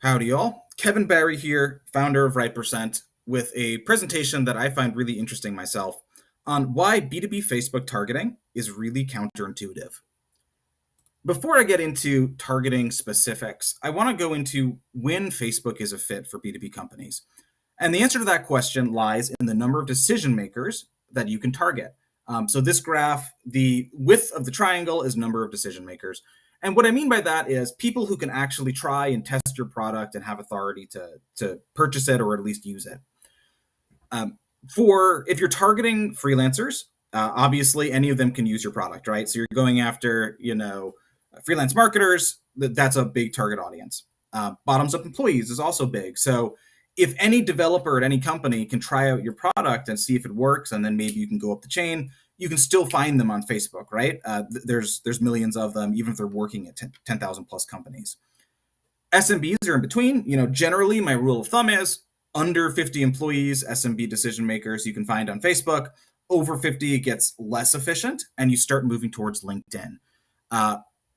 Howdy, y'all. Kevin Barry here, founder of Right%, with a presentation that I find really interesting myself on why B2B Facebook targeting is really counterintuitive. Before I get into targeting specifics, I want to go into when Facebook is a fit for B2B companies. And the answer to that question lies in the number of decision makers that you can target. So this graph, the width of the triangle is number of decision makers. And what I mean by that is people who can actually try and test your product and have authority to purchase it or at least use it. For if you're targeting freelancers, obviously any of them can use your product, right? So you're going after, freelance marketers. That's a big target audience. Bottoms up employees is also big. So if any developer at any company can try out your product and see if it works, and then maybe you can go up the chain, you can still find them on Facebook, right? There's millions of them, even if they're working at 10,000 plus companies. SMBs are in between. Generally, my rule of thumb is under 50 employees, SMB decision makers you can find on Facebook. Over 50, it gets less efficient, and you start moving towards LinkedIn.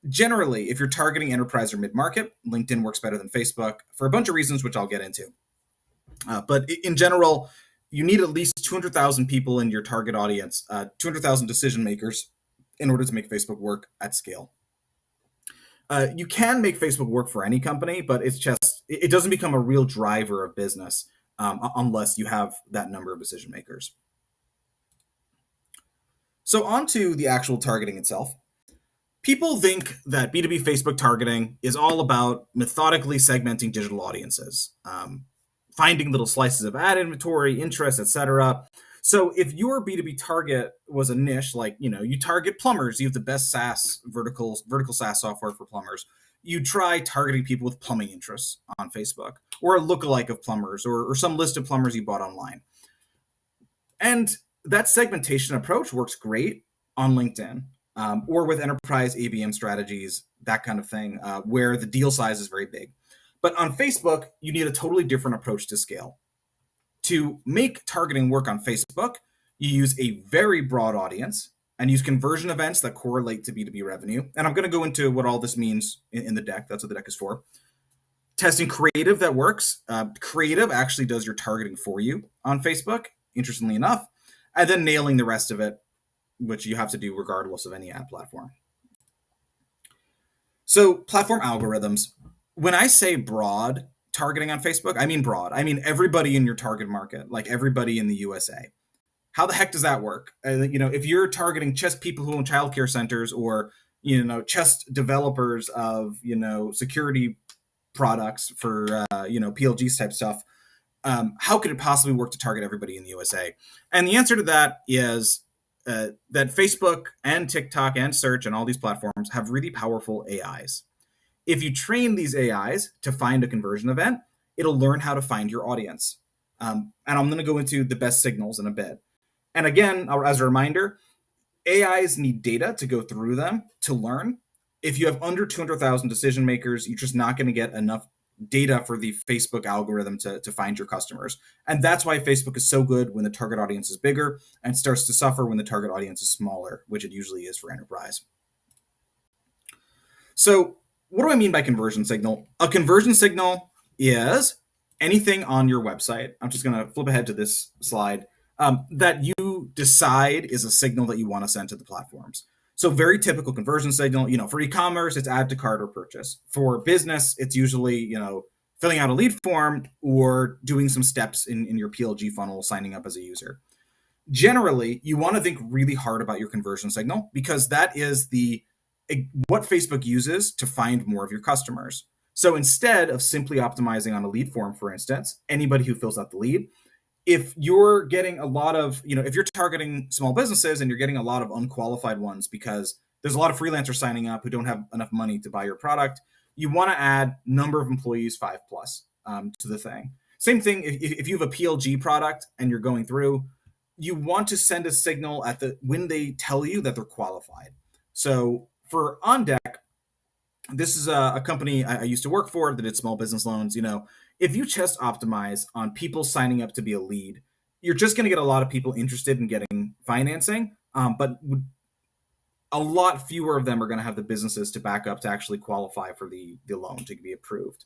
Generally, if you're targeting enterprise or mid-market, LinkedIn works better than Facebook for a bunch of reasons, which I'll get into. But in general, you need at least 200,000 people in your target audience, 200,000 decision makers, in order to make Facebook work at scale. You can make Facebook work for any company, but it doesn't become a real driver of business unless you have that number of decision makers. So on to the actual targeting itself. People think that B2B Facebook targeting is all about methodically segmenting digital audiences, finding little slices of ad inventory, interest, etc. So if your B2B target was a niche, like you target plumbers, you have the best SaaS vertical SaaS software for plumbers. You try targeting people with plumbing interests on Facebook, or a lookalike of plumbers, or some list of plumbers you bought online. And that segmentation approach works great on LinkedIn, or with enterprise ABM strategies, that kind of thing, where the deal size is very big. But on Facebook, you need a totally different approach to scale. To make targeting work on Facebook, you use a very broad audience and use conversion events that correlate to B2B revenue. And I'm going to go into what all this means in the deck. That's what the deck is for. Testing creative that works. Creative actually does your targeting for you on Facebook, interestingly enough. And then nailing the rest of it, which you have to do regardless of any ad platform. So platform algorithms. When I say broad targeting on Facebook, I mean broad. I mean everybody in your target market, like everybody in the USA. How the heck does that work? If you're targeting just people who own childcare centers, or just developers of security products for PLGs type stuff, how could it possibly work to target everybody in the USA? And the answer to that is that Facebook and TikTok and search and all these platforms have really powerful AIs. If you train these AIs to find a conversion event, it'll learn how to find your audience. And I'm going to go into the best signals in a bit. And again, as a reminder, AIs need data to go through them to learn. If you have under 200,000 decision makers, you're just not going to get enough data for the Facebook algorithm to find your customers. And that's why Facebook is so good when the target audience is bigger, and starts to suffer when the target audience is smaller, which it usually is for enterprise. So what do I mean by conversion signal? A conversion signal is anything on your website. I'm just going to flip ahead to this slide. That you decide is a signal that you want to send to the platforms. So very typical conversion signal, for e-commerce, it's add to cart or purchase. For business, it's usually, filling out a lead form or doing some steps in your PLG funnel, signing up as a user. Generally, you want to think really hard about your conversion signal, because that is what Facebook uses to find more of your customers. So instead of simply optimizing on a lead form, for instance, anybody who fills out the lead, if you're getting a lot of, if you're targeting small businesses and you're getting a lot of unqualified ones because there's a lot of freelancers signing up who don't have enough money to buy your product, you want to add number of employees 5+ to the thing. Same thing if you have a PLG product and you're going through, you want to send a signal when they tell you that they're qualified. So for On Deck, this is a company I used to work for that did small business loans. If you just optimize on people signing up to be a lead, you're just going to get a lot of people interested in getting financing, but a lot fewer of them are going to have the businesses to back up to actually qualify for the loan to be approved.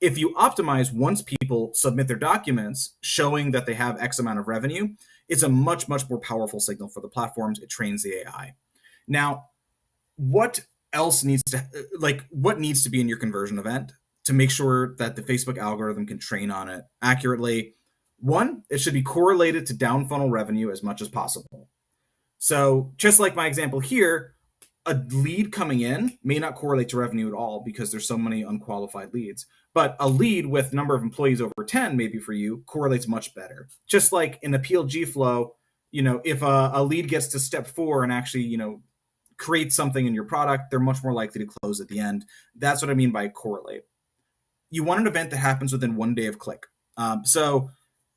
If you optimize once people submit their documents showing that they have X amount of revenue, it's a much, much more powerful signal for the platforms. It trains the AI. Now, what else needs to, what needs to be in your conversion event to make sure that the Facebook algorithm can train on it accurately? One, it should be correlated to down funnel revenue as much as possible. So just like my example here, a lead coming in may not correlate to revenue at all because there's so many unqualified leads. But a lead with number of employees over 10, maybe for you, correlates much better. Just like in a PLG flow, if a lead gets to step 4 and actually, create something in your product, they're much more likely to close at the end. That's what I mean by correlate. You want an event that happens within 1 day of click. So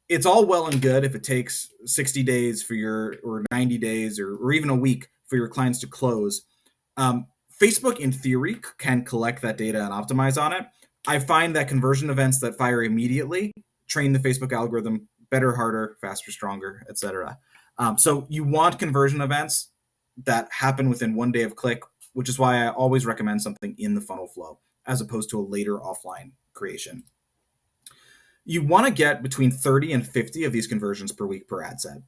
it's all well and good if it takes 60 days or 90 days or even a week for your clients to close. Facebook, in theory, can collect that data and optimize on it. I find that conversion events that fire immediately train the Facebook algorithm better, harder, faster, stronger, etc. So you want conversion events that happen within 1 day of click, which is why I always recommend something in the funnel flow as opposed to a later offline creation. You want to get between 30 and 50 of these conversions per week per ad set.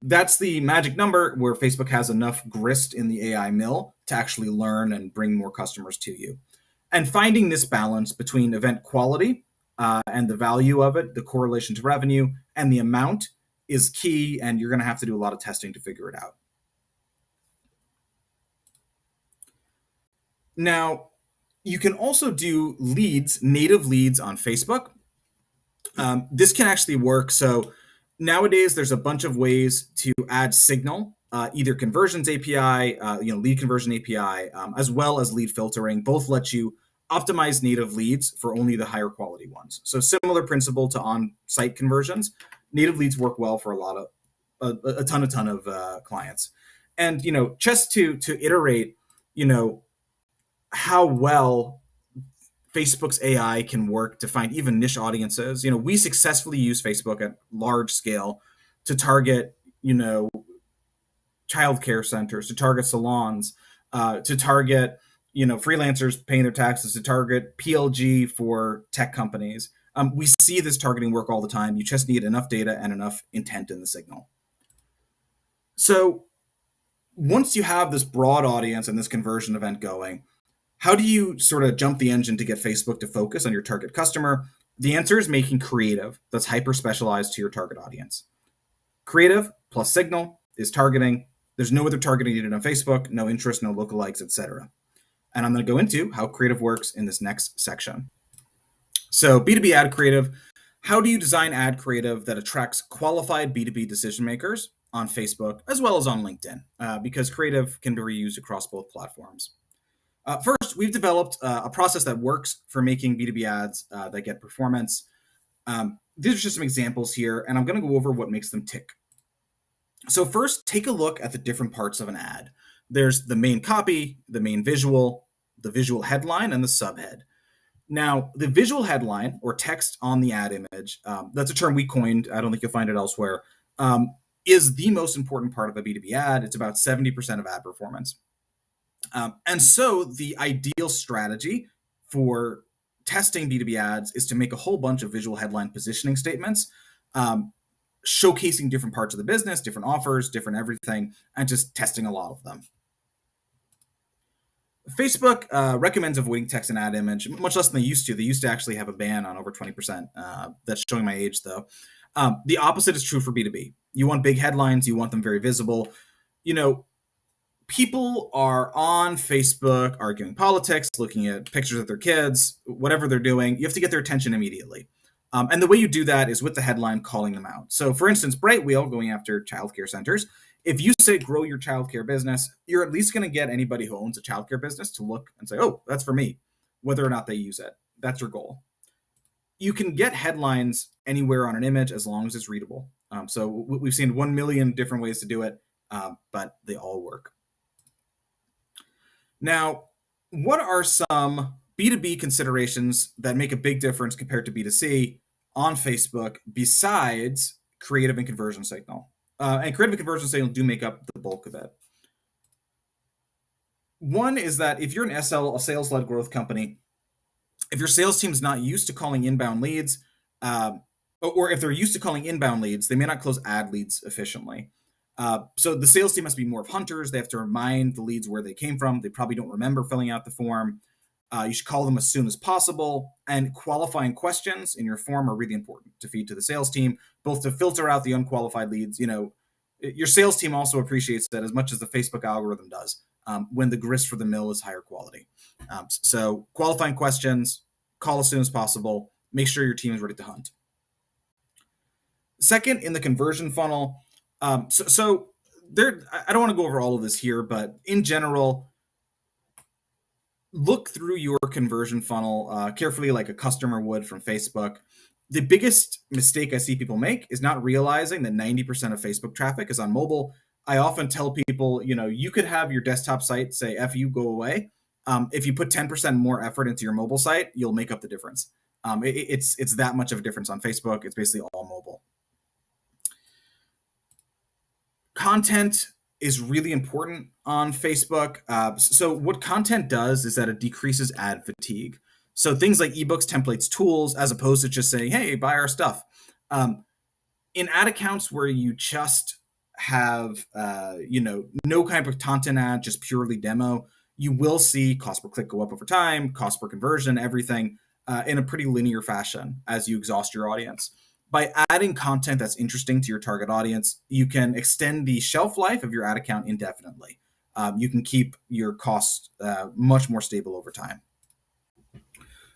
That's the magic number where Facebook has enough grist in the AI mill to actually learn and bring more customers to you. And finding this balance between event quality and the value of it, the correlation to revenue, and the amount is key, and you're going to have to do a lot of testing to figure it out. Now, you can also do native leads on Facebook. This can actually work. So nowadays, there's a bunch of ways to add signal, either conversions API, lead conversion API, as well as lead filtering. Both let you optimize native leads for only the higher quality ones. So similar principle to on-site conversions. Native leads work well for a ton of clients. And just to iterate, how well Facebook's AI can work to find even niche audiences. We successfully use Facebook at large scale to target, childcare centers, to target salons, to target, freelancers paying their taxes, to target PLG for tech companies. We see this targeting work all the time. You just need enough data and enough intent in the signal. So once you have this broad audience and this conversion event going, how do you sort of jump the engine to get Facebook to focus on your target customer? The answer is making creative that's hyper specialized to your target audience. Creative plus signal is targeting. There's no other targeting needed on Facebook, no interest, no lookalikes, etc. And I'm going to go into how creative works in this next section. So B2B ad creative. How do you design ad creative that attracts qualified B2B decision makers on Facebook as well as on LinkedIn? Because creative can be reused across both platforms. First, we've developed a process that works for making B2B ads that get performance. These are just some examples here, and I'm going to go over what makes them tick. So first, take a look at the different parts of an ad. There's the main copy, the main visual, the visual headline, and the subhead. Now, the visual headline or text on the ad image, that's a term we coined. I don't think you'll find it elsewhere, is the most important part of a B2B ad. It's about 70% of ad performance. And so the ideal strategy for testing B2B ads is to make a whole bunch of visual headline positioning statements, showcasing different parts of the business, different offers, different everything, and just testing a lot of them. Facebook recommends avoiding text and ad image, much less than they used to. They used to actually have a ban on over 20%. That's showing my age, though. The opposite is true for B2B. You want big headlines. You want them very visible. People are on Facebook arguing politics, looking at pictures of their kids, whatever they're doing. You have to get their attention immediately. And the way you do that is with the headline calling them out. So for instance, Brightwheel going after childcare centers. If you say grow your childcare business, you're at least going to get anybody who owns a childcare business to look and say, oh, that's for me, whether or not they use it. That's your goal. You can get headlines anywhere on an image as long as it's readable. So we've seen 1 million different ways to do it, but they all work. Now, what are some B2B considerations that make a big difference compared to B2C on Facebook besides creative and conversion signal? And creative and conversion signal do make up the bulk of it. One is that if you're a sales-led growth company If your sales team is not used to calling inbound leads, or if they're used to calling inbound leads, they may not close ad leads efficiently. So the sales team must be more of hunters. They have to remind the leads where they came from. They probably don't remember filling out the form. You should call them as soon as possible. And qualifying questions in your form are really important to feed to the sales team, both to filter out the unqualified leads. Your sales team also appreciates that as much as the Facebook algorithm does, when the grist for the mill is higher quality. So qualifying questions, call as soon as possible, make sure your team is ready to hunt. Second, in the conversion funnel, so there, I don't want to go over all of this here, but in general, look through your conversion funnel carefully, like a customer would from Facebook. The biggest mistake I see people make is not realizing that 90% of Facebook traffic is on mobile. I often tell people, you could have your desktop site say, F you, go away. If you put 10% more effort into your mobile site, you'll make up the difference. It's that much of a difference on Facebook. It's basically all mobile. Content is really important on Facebook. So what content does is that it decreases ad fatigue. So things like ebooks, templates, tools, as opposed to just saying, hey, buy our stuff. In ad accounts where you just have, no kind of content ad, just purely demo, you will see cost per click go up over time, cost per conversion, everything in a pretty linear fashion as you exhaust your audience. By adding content that's interesting to your target audience, you can extend the shelf life of your ad account indefinitely. You can keep your costs much more stable over time.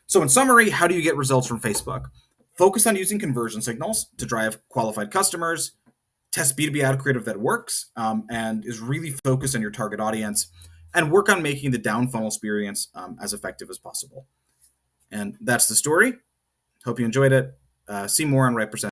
So in summary, how do you get results from Facebook? Focus on using conversion signals to drive qualified customers, test B2B ad creative that works and is really focused on your target audience, and work on making the down funnel experience as effective as possible. And that's the story. Hope you enjoyed it. See more on Right Percent.